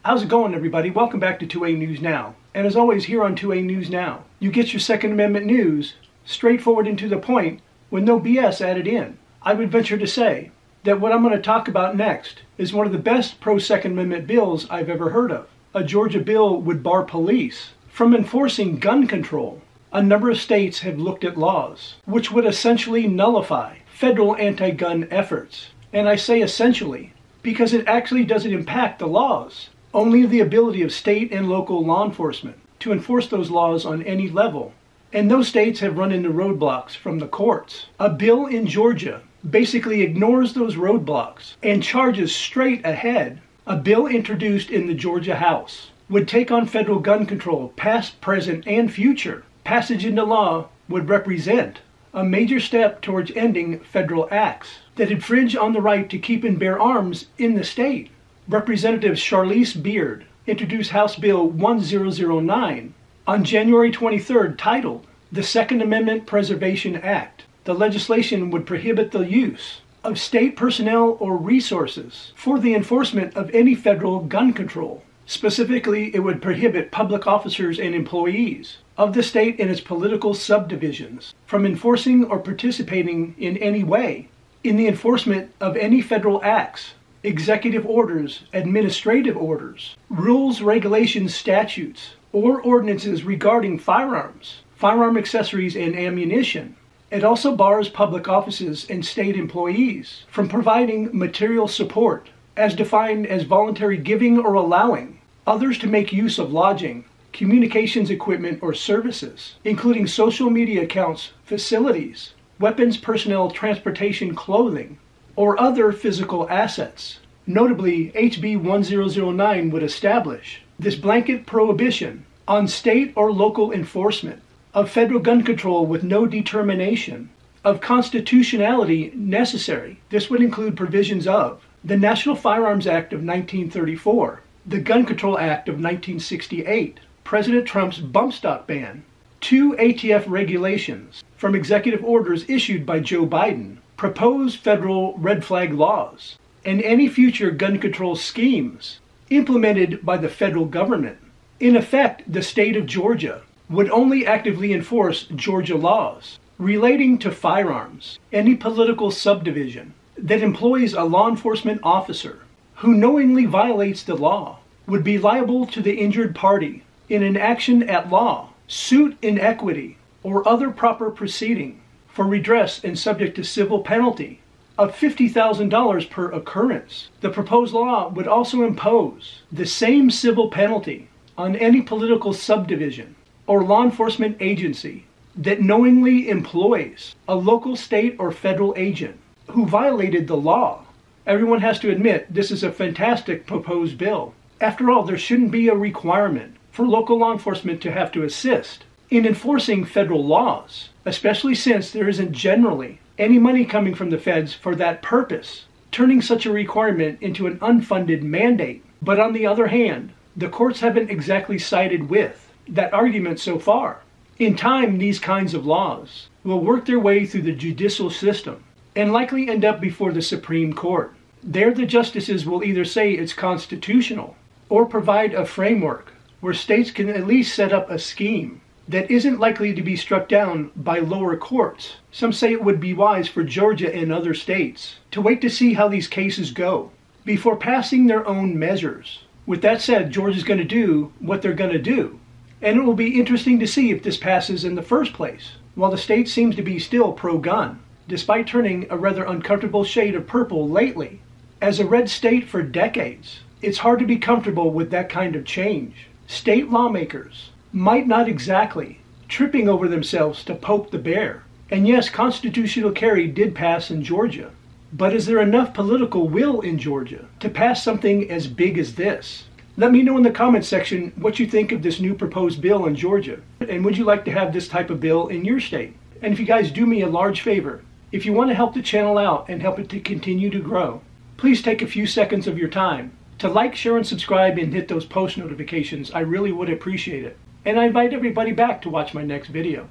How's it going, everybody? Welcome back to 2A News Now. And as always, here on 2A News Now, you get your Second Amendment news straightforward and to the point with no BS added in. I would venture to say that what I'm going to talk about next is one of the best pro-Second Amendment bills I've ever heard of. A Georgia bill would bar police from enforcing gun control. A number of states have looked at laws which would essentially nullify federal anti-gun efforts. And I say essentially because it actually doesn't impact the laws, only the ability of state and local law enforcement to enforce those laws on any level. And those states have run into roadblocks from the courts. A bill in Georgia basically ignores those roadblocks and charges straight ahead. A bill introduced in the Georgia House would take on federal gun control, past, present, and future. Passage into law would represent a major step towards ending federal acts that infringe on the right to keep and bear arms in the state. Representative Charlize Beard introduced House Bill 1009 on January 23rd, titled the Second Amendment Preservation Act. The legislation would prohibit the use of state personnel or resources for the enforcement of any federal gun control. Specifically, it would prohibit public officers and employees of the state and its political subdivisions from enforcing or participating in any way in the enforcement of any federal acts, executive orders, administrative orders, rules, regulations, statutes, or ordinances regarding firearms, firearm accessories, and ammunition. It also bars public offices and state employees from providing material support, as defined as voluntary giving or allowing others to make use of lodging, communications equipment, or services, including social media accounts, facilities, weapons, personnel, transportation, clothing, or other physical assets. Notably, HB 1009 would establish this blanket prohibition on state or local enforcement of federal gun control with no determination of constitutionality necessary. This would include provisions of the National Firearms Act of 1934, the Gun Control Act of 1968, President Trump's bump stock ban, 2 ATF regulations from executive orders issued by Joe Biden, proposed federal red flag laws, and any future gun control schemes implemented by the federal government. In effect, the state of Georgia would only actively enforce Georgia laws relating to firearms. Any political subdivision that employs a law enforcement officer who knowingly violates the law would be liable to the injured party in an action at law, suit in equity, or other proper proceeding for redress and subject to civil penalty of $50,000 per occurrence. The proposed law would also impose the same civil penalty on any political subdivision or law enforcement agency that knowingly employs a local, state, or federal agent who violated the law. Everyone has to admit this is a fantastic proposed bill. After all, there shouldn't be a requirement for local law enforcement to have to assist in enforcing federal laws, especially since there isn't generally any money coming from the feds for that purpose, turning such a requirement into an unfunded mandate. But on the other hand, the courts haven't exactly sided with that argument so far. In time, these kinds of laws will work their way through the judicial system and likely end up before the Supreme Court. There, the justices will either say it's constitutional or provide a framework where states can at least set up a scheme that isn't likely to be struck down by lower courts. Some say it would be wise for Georgia and other states to wait to see how these cases go before passing their own measures. With that said, Georgia's going to do what they're going to do. And it will be interesting to see if this passes in the first place, while the state seems to be still pro-gun, despite turning a rather uncomfortable shade of purple lately. As a red state for decades, it's hard to be comfortable with that kind of change. State lawmakers might not exactly tripping over themselves to poke the bear. And yes, constitutional carry did pass in Georgia. But is there enough political will in Georgia to pass something as big as this? Let me know in the comments section what you think of this new proposed bill in Georgia. And would you like to have this type of bill in your state? And if you guys do me a large favor, if you want to help the channel out and help it to continue to grow, please take a few seconds of your time to like, share, and subscribe and hit those post notifications. I really would appreciate it. And I invite everybody back to watch my next video.